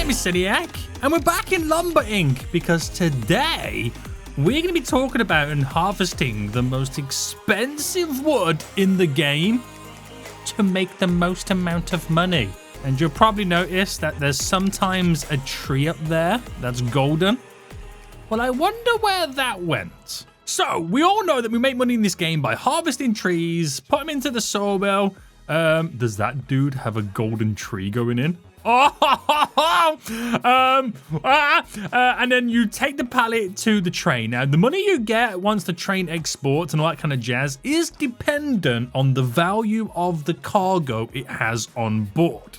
name is Seniac, and we're back in Lumber Inc. because today we're going to be talking about and harvesting the most expensive wood in the game to make the most amount of money. And you'll probably notice that there's sometimes a tree up there that's golden. Well, I wonder where that went. So, we all know that we make money in this game by harvesting trees, put them into the sawmill. Does that dude have a golden tree going in? And then you take the pallet to the train. Now, the money you get once the train exports and all that kind of jazz is dependent on the value of the cargo it has on board.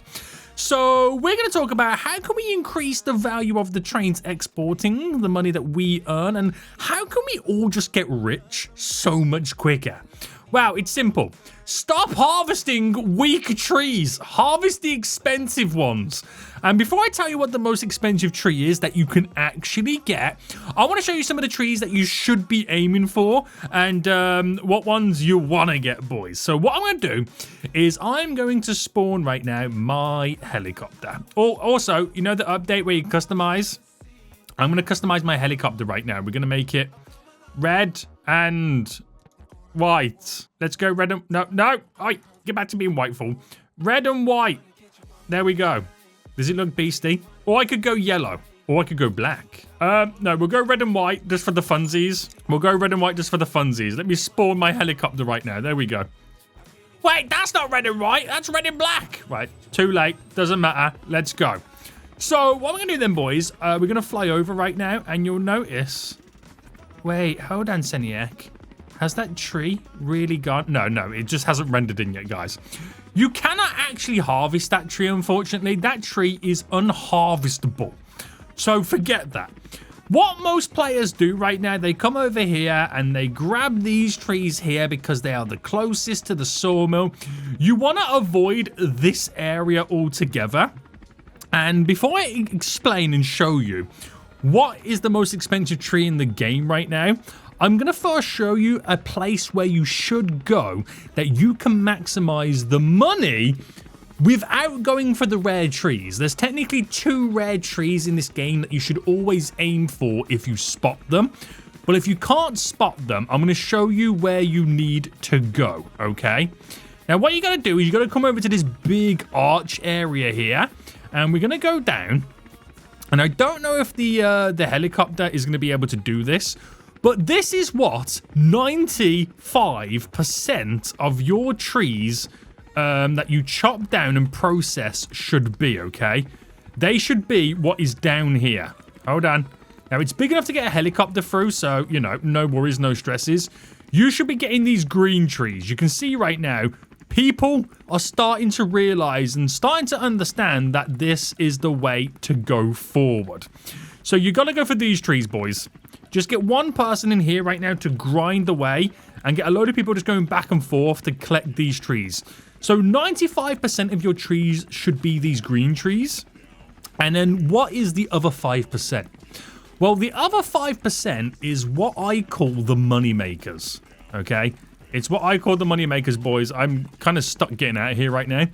So we're going to talk about how can we increase the value of the trains exporting, the money that we earn, and how can we all just get rich so much quicker? Well, it's simple. Stop harvesting weak trees. Harvest the expensive ones. And before I tell you what the most expensive tree is that you can actually get, I want to show you some of the trees that you should be aiming for and what ones you want to get, boys. So what I'm going to do is I'm going to spawn right now my helicopter. Also, you know the update where you customize? I'm going to customize my helicopter right now. We're going to make it red and white. Let's go red and... No. Get back to being white, fool. Red and white. There we go. Does it look beastie? Or I could go yellow. Or I could go black. No, we'll go red and white just for the funsies. Let me spawn my helicopter right now. There we go. Wait, that's not red and white. That's red and black. Right, too late. Doesn't matter. Let's go. So, what we're going to do then, boys, we're going to fly over right now, and you'll notice... Wait, hold on, Seniac. Has that tree really gone? No, it just hasn't rendered in yet, guys. You cannot actually harvest that tree, unfortunately. That tree is unharvestable. So forget that. What most players do right now, they come over here and they grab these trees here because they are the closest to the sawmill. You want to avoid this area altogether. And before I explain and show you what is the most expensive tree in the game right now, I'm going to first show you a place where you should go that you can maximize the money without going for the rare trees. There's technically 2 rare trees in this game that you should always aim for if you spot them. But if you can't spot them, I'm going to show you where you need to go, okay? Now, what you got to do is you got to come over to this big arch area here, and we're going to go down. And I don't know if the helicopter is going to be able to do this, but this is what 95% of your trees that you chop down and process should be, okay? They should be what is down here. Hold on. Now, it's big enough to get a helicopter through, so, you know, no worries, no stresses. You should be getting these green trees. You can see right now, people are starting to realize and starting to understand that this is the way to go forward. So you got to go for these trees, boys. Just get one person in here right now to grind away and get a load of people just going back and forth to collect these trees. So 95% of your trees should be these green trees. And then what is the other 5%? Well, the other 5% is what I call the money makers. Okay? It's what I call the money makers, boys. I'm kind of stuck getting out of here right now.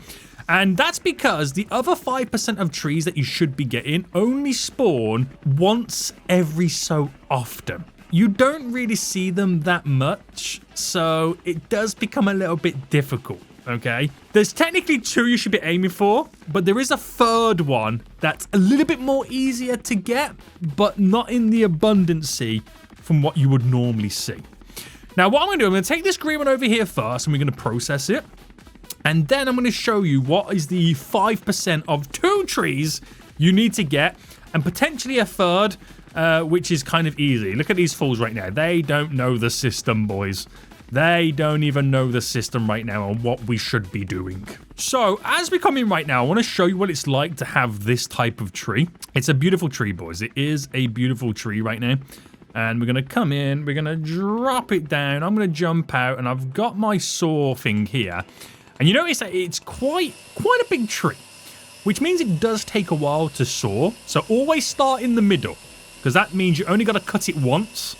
And that's because the other 5% of trees that you should be getting only spawn once every so often. You don't really see them that much, so it does become a little bit difficult, okay? There's technically 2 you should be aiming for, but there is a third one that's a little bit more easier to get, but not in the abundancy from what you would normally see. Now, what I'm going to do, I'm going to take this green one over here first, and we're going to process it. And then I'm going to show you what is the 5% of 2 trees you need to get, and potentially a third, which is kind of easy. Look at these fools right now. They don't know the system, boys. They don't even know the system right now on what we should be doing. So, as we come in right now, I want to show you what it's like to have this type of tree. It's a beautiful tree, boys. It is a beautiful tree right now. And we're going to come in. We're going to drop it down. I'm going to jump out, and I've got my saw thing here. And you notice that it's quite a big tree, which means it does take a while to saw. So always start in the middle, because that means you only got to cut it once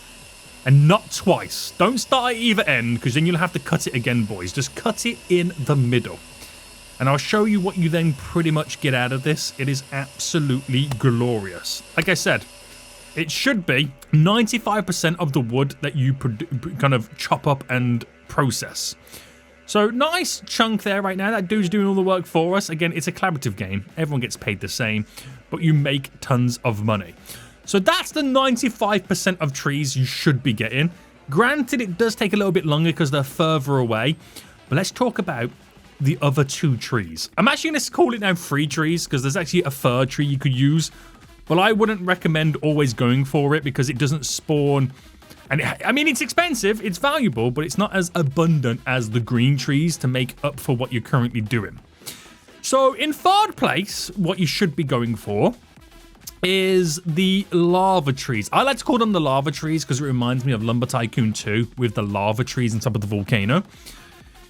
and not twice. Don't start at either end, because then you'll have to cut it again, boys. Just cut it in the middle. And I'll show you what you then pretty much get out of this. It is absolutely glorious. Like I said, it should be 95% of the wood that you kind of chop up and process. So nice chunk there right now. That dude's doing all the work for us. Again, it's a collaborative game. Everyone gets paid the same, but you make tons of money. So that's the 95% of trees you should be getting. Granted, it does take a little bit longer because they're further away. But let's talk about the other 2 trees. I'm actually going to call it now 3 trees because there's actually a third tree you could use. But I wouldn't recommend always going for it because it doesn't spawn. And I mean, it's expensive, it's valuable, but it's not as abundant as the green trees to make up for what you're currently doing. So in third place, what you should be going for is the lava trees. I like to call them the lava trees because it reminds me of Lumber Tycoon 2 with the lava trees on top of the volcano.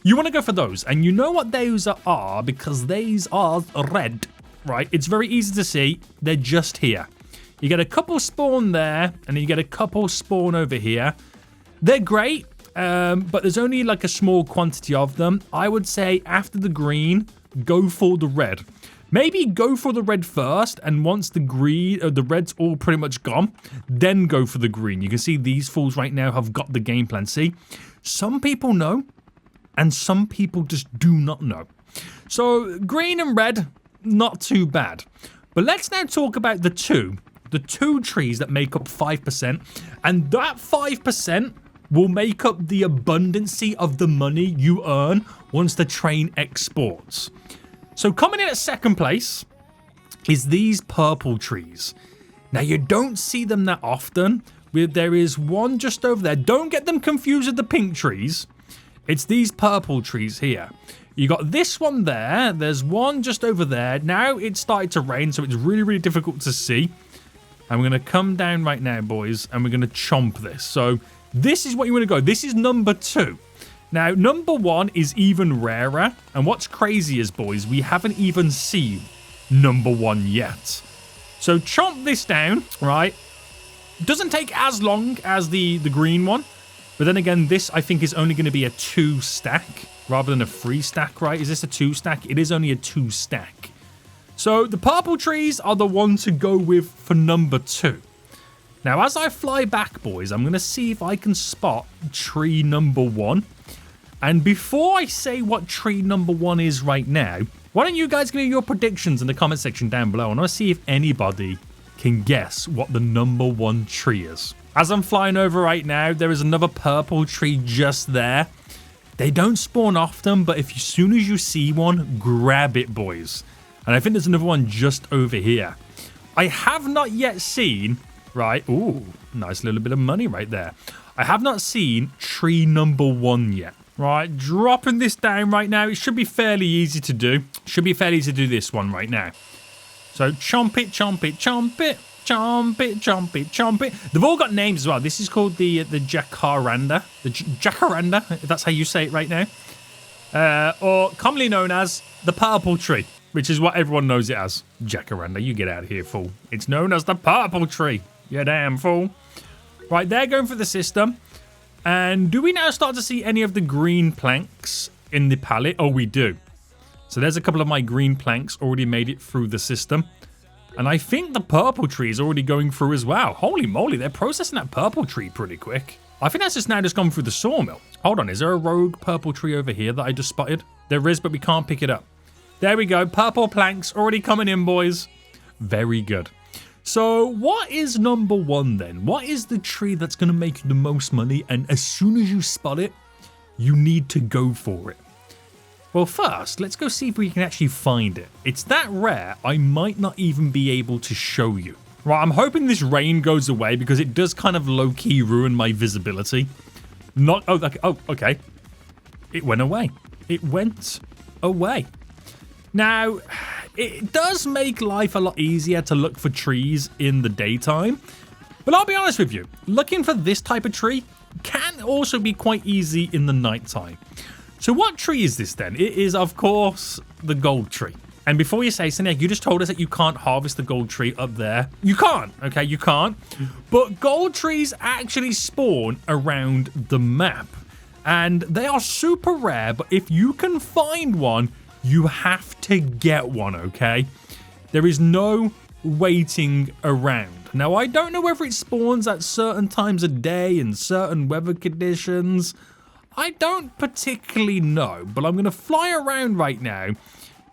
You want to go for those, and you know what those are because these are red, right? It's very easy to see. They're just here. You get a couple spawn there, and then you get a couple spawn over here. They're great, but there's only like a small quantity of them. I would say after the green, go for the red. Maybe go for the red first, and once the red's all pretty much gone, then go for the green. You can see these fools right now have got the game plan. See, some people know, and some people just do not know. So green and red, not too bad. But let's now talk about the two trees that make up 5%, and that 5% will make up the abundancy of the money you earn once the train exports. So coming in at second place is these purple trees. Now you don't see them that often. There is one just over there. Don't get them confused with the pink trees. It's these purple trees here. You got this one there. There's one just over there. Now it's started to rain, so it's really, really difficult to see. And we're going to come down right now, boys, and we're going to chomp this. So this is what you want to go. This is number 2. Now, number 1 is even rarer. And what's crazy is, boys, we haven't even seen number 1 yet. So chomp this down, right? Doesn't take as long as the green one. But then again, this, I think, is only going to be a 2 stack rather than a 3 stack, right? Is this a 2 stack? It is only a 2 stack. So the purple trees are the one to go with for number 2. Now, as I fly back, boys, I'm going to see if I can spot tree number 1. And before I say what tree number 1 is right now, why don't you guys give me your predictions in the comment section down below? I want to see if anybody can guess what the number 1 tree is. As I'm flying over right now, there is another purple tree just there. They don't spawn often, but as soon as you see one, grab it, boys. And I think there's another one just over here. I have not yet seen, right? Ooh, nice little bit of money right there. I have not seen tree number 1 yet. Right, dropping this down right now. It should be fairly easy to do. Should be fairly easy to do this one right now. So chomp it, chomp it, chomp it. Chomp it, chomp it, chomp it. They've all got names as well. This is called the jacaranda. The jacaranda, if that's how you say it right now. Or commonly known as the purple tree, which is what everyone knows it as. Jacaranda, you get out of here, fool. It's known as the purple tree. You damn fool. Right, they're going for the system. And do we now start to see any of the green planks in the palette? Oh, we do. So there's a couple of my green planks already made it through the system. And I think the purple tree is already going through as well. Holy moly, they're processing that purple tree pretty quick. I think that's just now just gone through the sawmill. Hold on, is there a rogue purple tree over here that I just spotted? There is, but we can't pick it up. There we go, purple planks already coming in, boys. Very good. So what is number 1 then? What is the tree that's going to make you the most money? And as soon as you spot it, you need to go for it. Well, first, let's go see if we can actually find it. It's that rare, I might not even be able to show you. Right, I'm hoping this rain goes away because it does kind of low-key ruin my visibility. Okay. It went away. It went away. Now, it does make life a lot easier to look for trees in the daytime. But I'll be honest with you, looking for this type of tree can also be quite easy in the nighttime. So what tree is this then? It is, of course, the gold tree. And before you say, Seniac, you just told us that you can't harvest the gold tree up there. You can't, okay? You can't. But gold trees actually spawn around the map. And they are super rare, but if you can find one, You have to get one, okay? There is no waiting around. Now, I don't know whether it spawns at certain times of day and certain weather conditions. I don't particularly know, but I'm going to fly around right now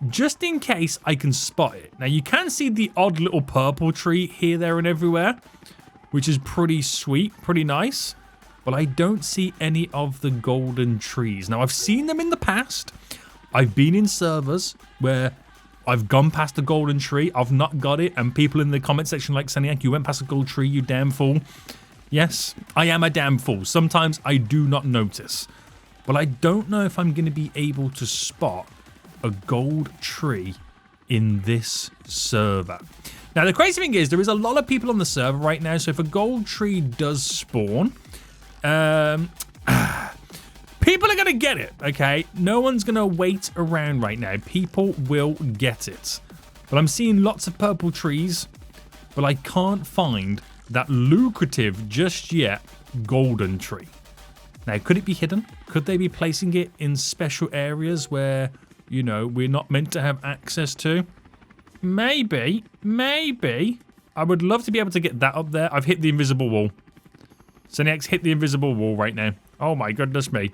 just in case I can spot it. Now, you can see the odd little purple tree here, there, and everywhere, which is pretty sweet, pretty nice. But I don't see any of the golden trees. Now, I've seen them in the past. I've been in servers where I've gone past the golden tree. I've not got it. And people in the comment section like, Seniac, you went past a gold tree, you damn fool. Yes, I am a damn fool. Sometimes I do not notice. But I don't know if I'm going to be able to spot a gold tree in this server. Now, the crazy thing is there is a lot of people on the server right now. So if a gold tree does spawn, people are going to get it, okay? No one's going to wait around right now. People will get it. But I'm seeing lots of purple trees, but I can't find that lucrative just yet golden tree. Now, could it be hidden? Could they be placing it in special areas where, you know, we're not meant to have access to? Maybe. I would love to be able to get that up there. I've hit the invisible wall. Seniac's hit the invisible wall right now. Oh my goodness me.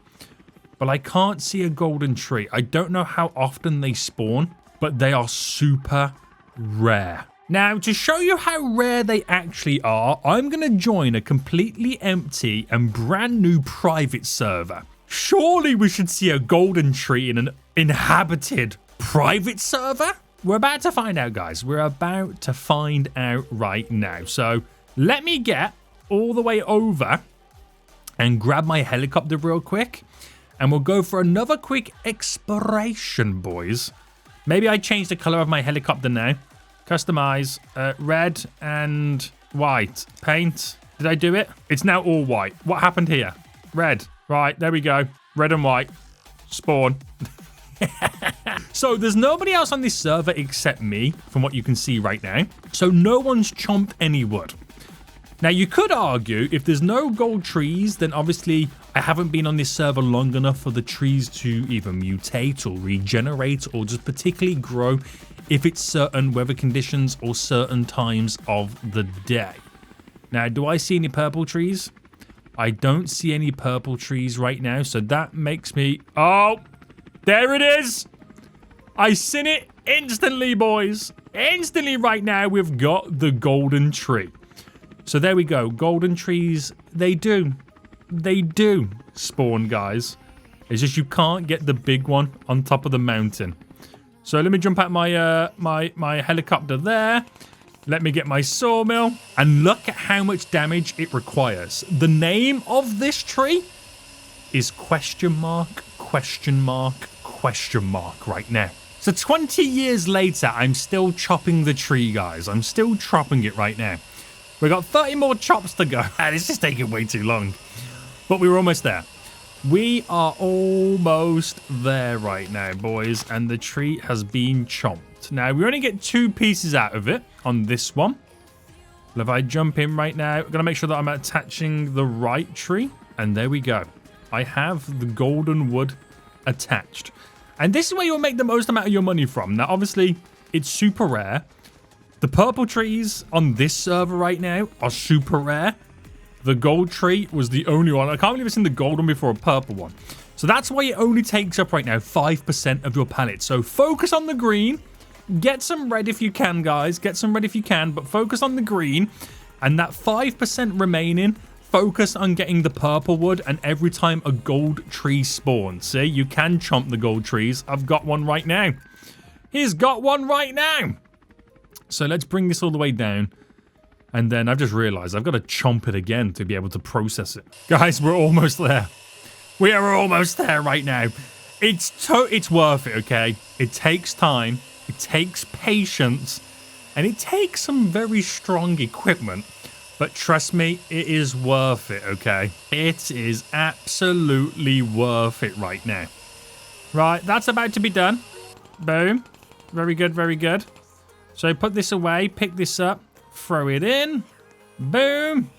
But I can't see a golden tree. I don't know how often they spawn, but they are super rare. Now, to show you how rare they actually are, I'm going to join a completely empty and brand new private server. Surely we should see a golden tree in an inhabited private server? We're about to find out, guys. We're about to find out right now. So let me get all the way over and grab my helicopter real quick. And we'll go for another quick exploration, boys. Maybe I change the color of my helicopter now. Customize, red and white. Paint. Did I do it? It's now all white. What happened here? Red. Right, there we go. Red and white. Spawn. So there's nobody else on this server except me, from what you can see right now. So no one's chomped any wood. Now, you could argue if there's no gold trees, then obviously I haven't been on this server long enough for the trees to either mutate or regenerate or just particularly grow if it's certain weather conditions or certain times of the day. Now, do I see any purple trees? I don't see any purple trees right now, so that makes me... Oh, there it is! I seen it instantly, boys. Instantly right now, we've got the golden tree. So there we go. Golden trees, they do spawn, guys. It's just you can't get the big one on top of the mountain. So let me jump out my my helicopter there. Let me get my sawmill. And look at how much damage it requires. The name of this tree is question mark right now. So 20 years later, I'm still chopping the tree, guys. I'm still chopping it right now. We got 30 more chops to go. This is taking way too long. But we were almost there. We are almost there right now, boys. And the tree has been chopped. Now, we only get 2 pieces out of it on this one. But if I jump in right now, I'm going to make sure that I'm attaching the right tree. And there we go. I have the golden wood attached. And this is where you'll make the most amount of your money from. Now, obviously, it's super rare. The purple trees on this server right now are super rare. The gold tree was the only one. I can't believe I've seen the gold one before a purple one. So that's why it only takes up right now 5% of your palette. So focus on the green. Get some red if you can, guys. Get some red if you can, but focus on the green. And that 5% remaining, focus on getting the purple wood. And every time a gold tree spawns, see, you can chomp the gold trees. I've got one right now. He's got one right now. So let's bring this all the way down. And then I've just realized I've got to chomp it again to be able to process it. Guys, we're almost there. We are almost there right now. It's worth it, okay? It takes time. It takes patience. And it takes some very strong equipment. But trust me, it is worth it, okay? It is absolutely worth it right now. Right, that's about to be done. Boom. Very good, very good. So put this away, pick this up, throw it in, boom,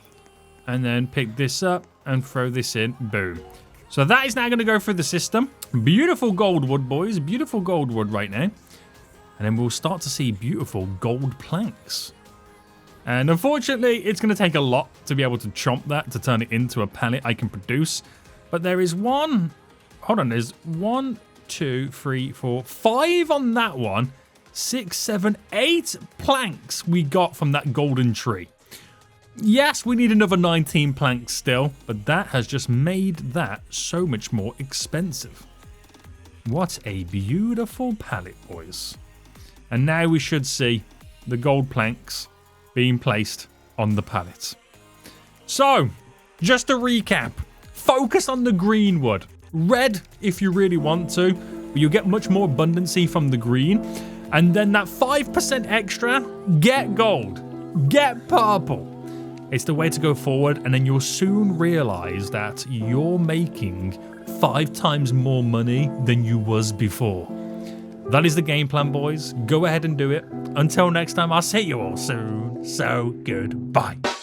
and then pick this up and throw this in, boom. So that is now going to go through the system. Beautiful gold wood, boys. Beautiful gold wood right now. And then we'll start to see beautiful gold planks. And unfortunately, it's going to take a lot to be able to chomp that, to turn it into a pallet I can produce. But there is one... Hold on, there's 1, 2, 3, 4, 5 on that one. 6, 7, 8 planks we got from that golden tree. Yes, we need another 19 planks still, but that has just made that so much more expensive. What a beautiful pallet, boys. And now we should see the gold planks being placed on the pallet. So, just to recap, focus on the green wood. Red if you really want to, but you'll get much more abundancy from the green. And then that 5% extra, get gold, get purple. It's the way to go forward, and then you'll soon realize that you're making 5 times more money than you was before. That is the game plan, boys. Go ahead and do it. Until next time, I'll see you all soon. So goodbye.